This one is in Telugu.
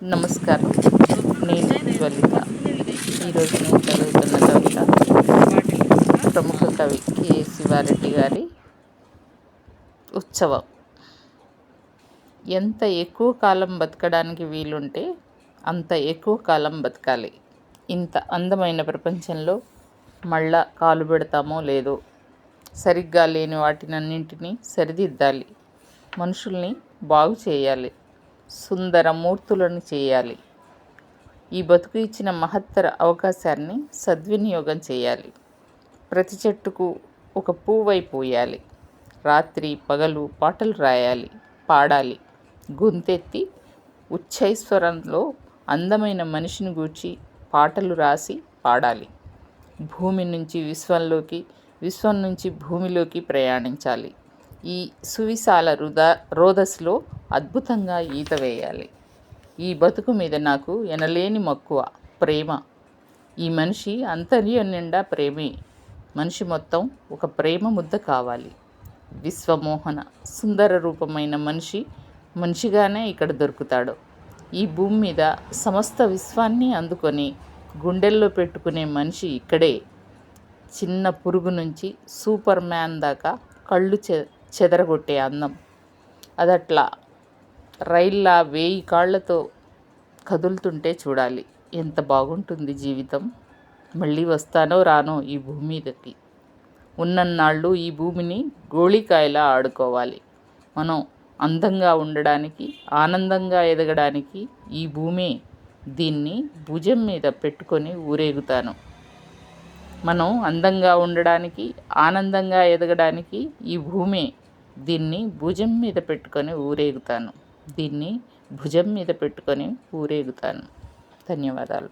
నమస్కారం. నేను జ్వలిత. ఈరోజు నేను చదువుతున్న కవిత ప్రముఖ కవి కె శివారెడ్డి గారి ఉత్సవం. ఎంత ఎక్కువ కాలం బతకడానికి వీలుంటే అంత ఎక్కువ కాలం బతకాలి. ఇంత అందమైన ప్రపంచంలో మళ్ళా కాలు పెడతామో లేదో, సరిగ్గా లేని వాటినన్నింటినీ సరిదిద్దాలి. మనుషుల్ని బాగు చేయాలి, సుందర మూర్తులను చేయాలి. ఈ బతుకు ఇచ్చిన మహత్తర అవకాశాన్ని సద్వినియోగం చేయాలి. ప్రతి చెట్టుకు ఒక పువ్వై పూయాలి. రాత్రి పగలు పాటలు రాయాలి, పాడాలి. గొంతెత్తి ఉచ్చైస్వరంలో అందమైన మనిషిని గూర్చి పాటలు రాసి పాడాలి. భూమి నుంచి విశ్వంలోకి, విశ్వం నుంచి భూమిలోకి ప్రయాణించాలి. ఈ సువిశాల రోదస్లో అద్భుతంగా ఈత వేయాలి. ఈ బతుకు మీద నాకు ఎనలేని మక్కువ, ప్రేమ. ఈ మనిషి అంతర్యం నిండా ప్రేమే. మనిషి మొత్తం ఒక ప్రేమ ముద్ద కావాలి. విశ్వమోహన సుందర రూపమైన మనిషి మనిషిగానే ఇక్కడ దొరుకుతాడు. ఈ భూమి మీద సమస్త విశ్వాన్ని అందుకొని గుండెల్లో పెట్టుకునే మనిషి ఇక్కడే. చిన్న పురుగు నుంచి సూపర్ మ్యాన్ దాకా కళ్ళు చెదరగొట్టే అందం. అదట్లా రైల్లా 1000 కాళ్లతో కదులుతుంటే చూడాలి. ఎంత బాగుంటుంది జీవితం. మళ్ళీ వస్తానో రానో ఈ భూమి మీదకి. ఉన్నన్నాళ్ళు ఈ భూమిని గోళీకాయలా ఆడుకోవాలి. మనం అందంగా ఉండడానికి, ఆనందంగా ఎదగడానికి ఈ భూమే. దీన్ని భుజం మీద పెట్టుకొని ఊరేగుతాను. మనం అందంగా ఉండడానికి, ఆనందంగా ఎదగడానికి ఈ భూమే. దీన్ని భుజం మీద పెట్టుకొని ఊరేగుతాను. ధన్యవాదాలు.